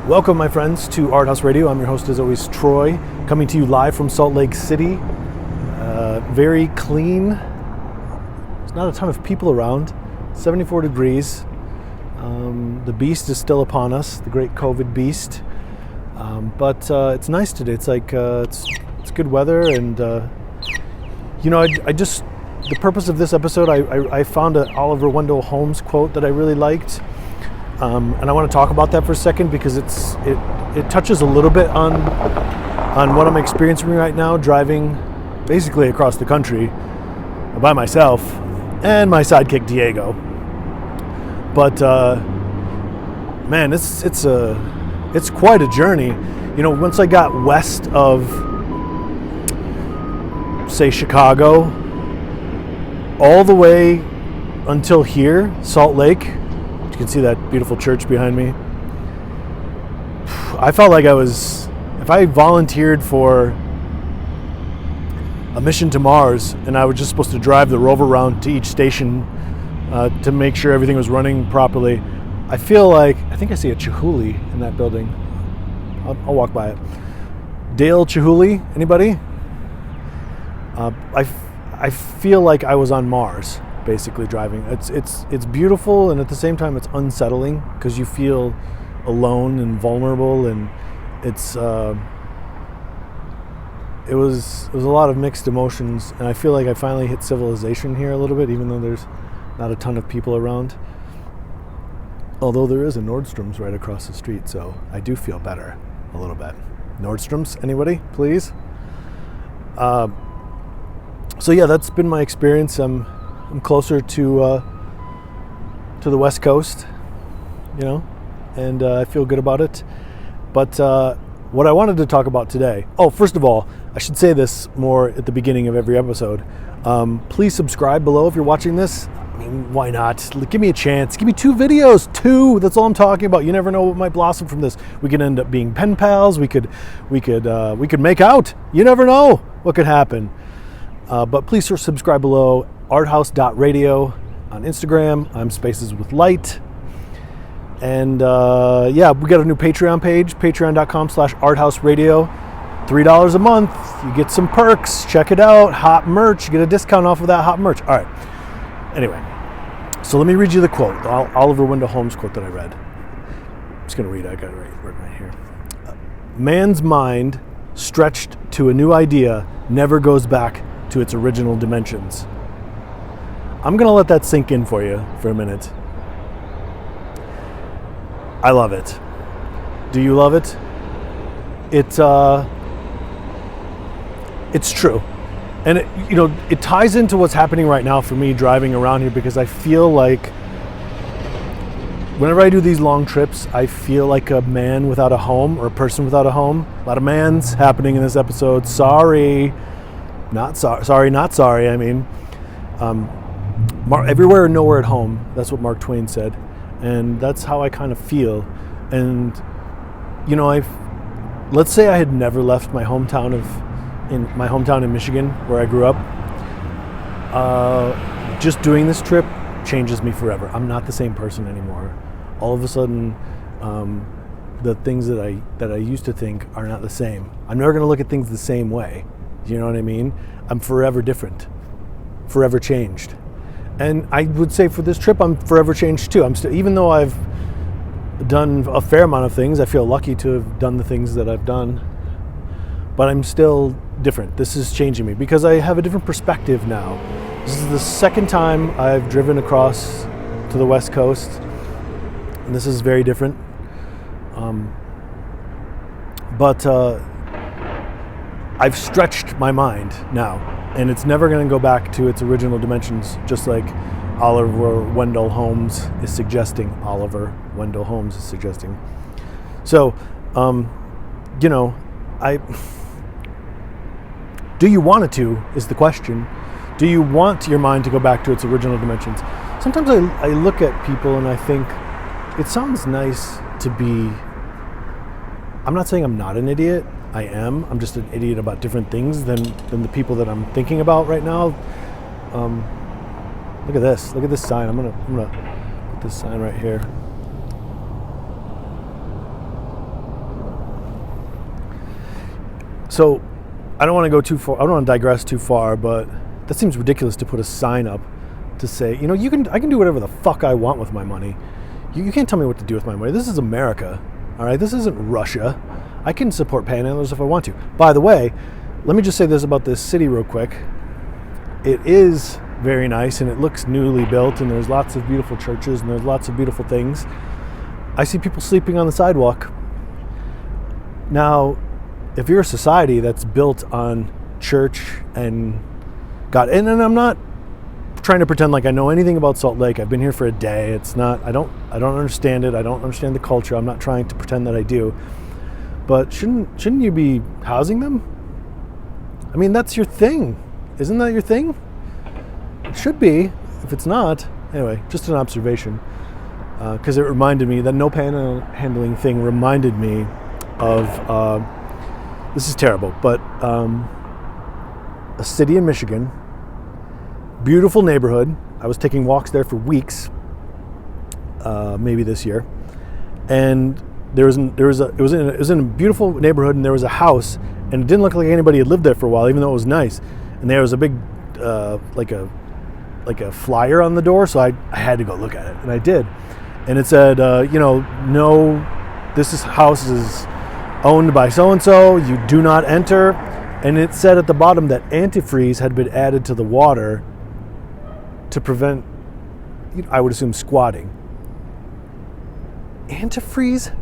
Welcome, my friends, to ArtHouse Radio. I'm your host, as always, Troy, coming to you live from Salt Lake City. Very clean. There's not a ton of people around. 74 degrees. The beast is still upon us, the great COVID beast. But it's nice today. It's like it's good weather, and I just the purpose of this episode, I found an Oliver Wendell Holmes quote that I really liked. And I want to talk about that for a second because it touches a little bit on what I'm experiencing right now, driving basically across the country by myself and my sidekick Diego. But man, it's quite a journey. You know, once I got west of, say, Chicago, all the way until here, Salt Lake. You can see that beautiful church behind me. I felt like if I volunteered for a mission to Mars and I was just supposed to drive the rover around to each station to make sure everything was running properly, I think I see a Chihuly in that building. I'll walk by it. Dale Chihuly, anybody? I feel like I was on Mars. Basically driving. It's beautiful, and at the same time it's unsettling because you feel alone and vulnerable, and it was a lot of mixed emotions, and I feel like I finally hit civilization here a little bit, even though there's not a ton of people around. Although there is a Nordstrom's right across the street, so I do feel better a little bit. Nordstrom's, anybody, please? So yeah, that's been my experience. I'm closer to the West Coast, and I feel good about it. But what I wanted to talk about today, first of all, I should say this more at the beginning of every episode. Please subscribe below if you're watching this. I mean, why not? Give me a chance. Give me 2 videos. 2. That's all I'm talking about. You never know what might blossom from this. We could end up being pen pals. We could make out. You never know what could happen. But please subscribe below. ArtHouse.radio on Instagram. I'm Spaces with Light. And we got a new Patreon page, patreon.com/ArtHouseRadio. $3 a month. You get some perks. Check it out. Hot merch. You get a discount off of that hot merch. All right. Anyway, so let me read you the quote, the Oliver Wendell Holmes quote that I read. I'm just going to read it. I got it right here. Man's mind, stretched to a new idea, never goes back to its original dimensions. I'm going to let that sink in for you for a minute. I love it. Do you love it? It's true. And it ties into what's happening right now for me driving around here, because I feel like whenever I do these long trips, I feel like a man without a home, or a person without a home. A lot of mans happening in this episode. Sorry. Not sorry. I mean, everywhere and nowhere at home. That's what Mark Twain said, and that's how I kind of feel. And let's say I had never left my hometown in Michigan, where I grew up. Just doing this trip changes me forever. I'm not the same person anymore. All of a sudden, the things that I used to think are not the same. I'm never going to look at things the same way. You know what I mean? I'm forever different, forever changed. And I would say for this trip, I'm forever changed too. I'm still, even though I've done a fair amount of things, I feel lucky to have done the things that I've done, but I'm still different. This is changing me because I have a different perspective now. This is the second time I've driven across to the West Coast, and this is very different. But I've stretched my mind now, and it's never going to go back to its original dimensions, just like Oliver Wendell Holmes is suggesting. So, do you want it to, is the question. Do you want your mind to go back to its original dimensions? Sometimes I look at people and I think, it sounds nice to be, I'm not saying I'm not an idiot. I am. I'm just an idiot about different things than the people that I'm thinking about right now. Look at this. Look at this sign. I'm gonna put this sign right here. So I don't want to go too far. I don't want to digress too far, but that seems ridiculous to put a sign up to say, you know, I can do whatever the fuck I want with my money. You can't tell me what to do with my money. This is America, all right? This isn't Russia. I can support panhandlers if I want to. By the way, let me just say this about this city real quick. It is very nice, and it looks newly built, and there's lots of beautiful churches, and there's lots of beautiful things. I see people sleeping on the sidewalk. Now, if you're a society that's built on church and God, and I'm not trying to pretend like I know anything about Salt Lake. I've been here for a day. It's not, I don't understand it. I don't understand the culture. I'm not trying to pretend that I do. But shouldn't you be housing them? I mean, that's your thing. Isn't that your thing? It should be. If it's not, anyway, just an observation. Because it reminded me, that no panhandling thing reminded me of, this is terrible, but a city in Michigan, beautiful neighborhood. I was taking walks there for weeks, maybe this year, and it was in a beautiful neighborhood, and there was a house, and it didn't look like anybody had lived there for a while, even though it was nice. And there was a big, like a flyer on the door, so I had to go look at it, and I did. And it said, no, this house is owned by so-and-so, you do not enter. And it said at the bottom that antifreeze had been added to the water to prevent, I would assume, squatting. Antifreeze?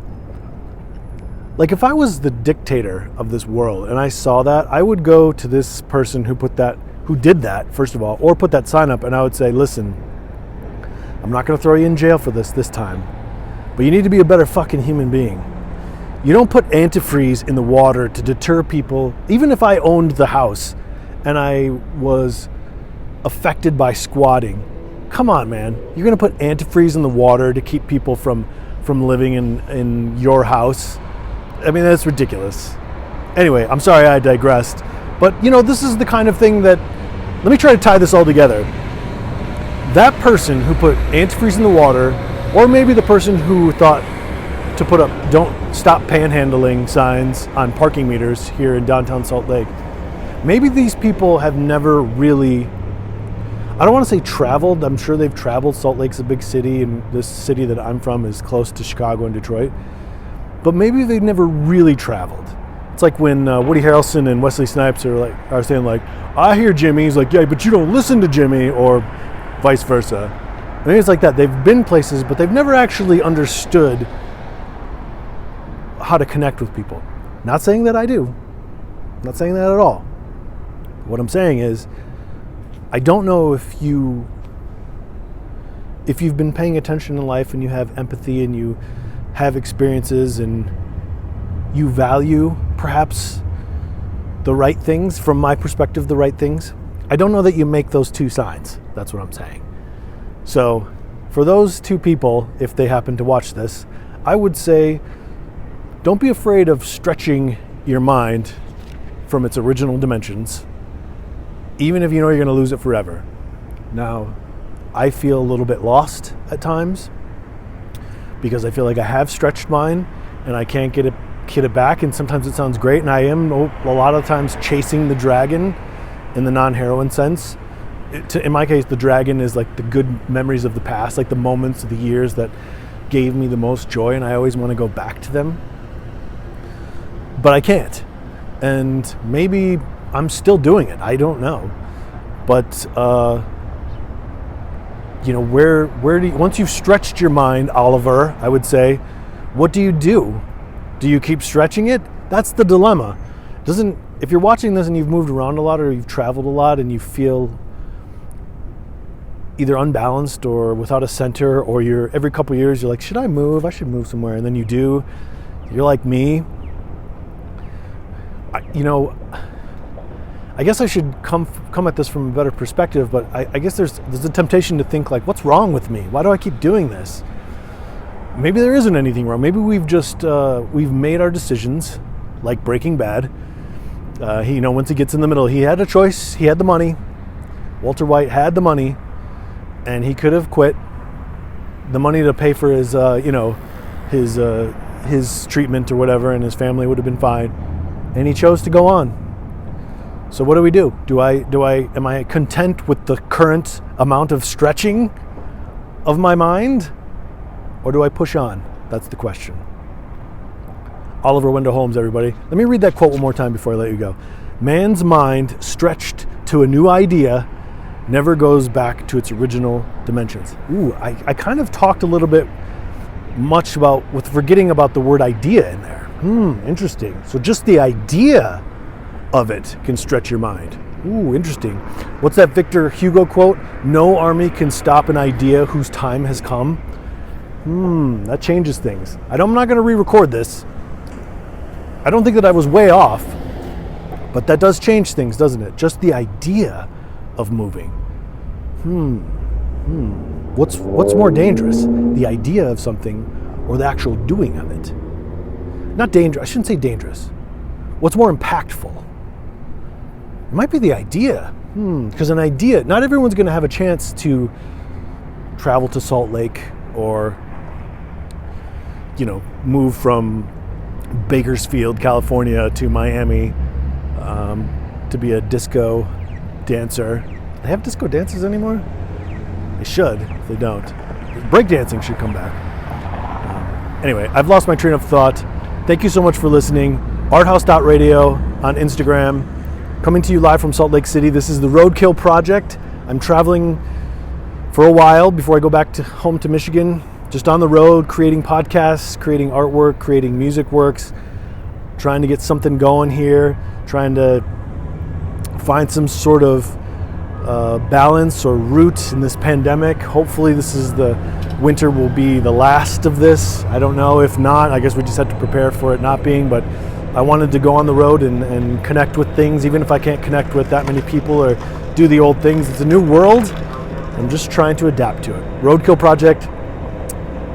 Like, if I was the dictator of this world and I saw that, I would go to this person who did that, first of all, or put that sign up, and I would say, listen, I'm not going to throw you in jail for this time, but you need to be a better fucking human being. You don't put antifreeze in the water to deter people. Even if I owned the house and I was affected by squatting, come on, man. You're going to put antifreeze in the water to keep people from living in your house? I mean, that's ridiculous. Anyway, I'm sorry I digressed. But, this is the kind of thing that... Let me try to tie this all together. That person who put antifreeze in the water, or maybe the person who thought to put up "Don't stop panhandling" signs on parking meters here in downtown Salt Lake. Maybe these people have never really, I don't want to say traveled. I'm sure they've traveled. Salt Lake's a big city, and this city that I'm from is close to Chicago and Detroit. But maybe they've never really traveled. It's like when Woody Harrelson and Wesley Snipes are saying like, I hear Jimmy. He's like, yeah, but you don't listen to Jimmy, or vice versa. Maybe it's like that. They've been places, but they've never actually understood how to connect with people. Not saying that I do. Not saying that at all. What I'm saying is, I don't know if you've been paying attention in life and you have empathy and you have experiences and you value perhaps the right things, from my perspective, the right things. I don't know that you make those two signs. That's what I'm saying. So for those two people, if they happen to watch this, I would say, don't be afraid of stretching your mind from its original dimensions, even if you know you're going to lose it forever. Now, I feel a little bit lost at times because I feel like I have stretched mine and I can't get it back, and sometimes it sounds great, and I am a lot of times chasing the dragon in the non-heroin sense. In my case, the dragon is like the good memories of the past, like the moments of the years that gave me the most joy, and I always want to go back to them. But I can't. And maybe I'm still doing it. I don't know. But, where do you, once you've stretched your mind, Oliver, I would say, what do? Do you keep stretching it? That's the dilemma. If you're watching this and you've moved around a lot or you've traveled a lot and you feel either unbalanced or without a center, or every couple of years you're like, should I move? I should move somewhere. And then you do. You're like me. I guess I should come at this from a better perspective, but I guess there's a temptation to think like, what's wrong with me? Why do I keep doing this? Maybe there isn't anything wrong. Maybe we've just we've made our decisions, like Breaking Bad. Once he gets in the middle, he had a choice. He had the money. Walter White had the money, and he could have quit. The money to pay for his treatment or whatever, and his family would have been fine. and he chose to go on. So what do we do? Am I content with the current amount of stretching of my mind, or do I push on? That's the question. Oliver Wendell Holmes, everybody. Let me read that quote one more time before I let you go. Man's mind stretched to a new idea never goes back to its original dimensions. Ooh, I kind of talked a little bit much with forgetting about the word idea in there. Interesting. So just the idea of it can stretch your mind. Ooh, interesting. What's that Victor Hugo quote? No army can stop an idea whose time has come. That changes things. I'm not going to re-record this. I don't think that I was way off, but that does change things, doesn't it? Just the idea of moving. What's more dangerous? The idea of something or the actual doing of it? Not dangerous. I shouldn't say dangerous. What's more impactful? It might be the idea. Because an idea, not everyone's going to have a chance to travel to Salt Lake or, move from Bakersfield, California to Miami to be a disco dancer. Do they have disco dancers anymore? They should, if they don't. Breakdancing should come back. Anyway, I've lost my train of thought. Thank you so much for listening. ArtHouse.radio on Instagram. Coming to you live from Salt Lake City. This is the Roadkill Project. I'm traveling for a while before I go back home to Michigan. Just on the road, creating podcasts, creating artwork, creating music works, trying to get something going here, trying to find some sort of balance or root in this pandemic. Hopefully the winter will be the last of this. I don't know. If not, I guess we just have to prepare for it not being, but I wanted to go on the road and connect with things, even if I can't connect with that many people or do the old things. It's a new world. I'm just trying to adapt to it. Roadkill Project,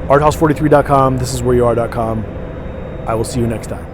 arthouse43.com, thisiswhereyouare.com. I will see you next time.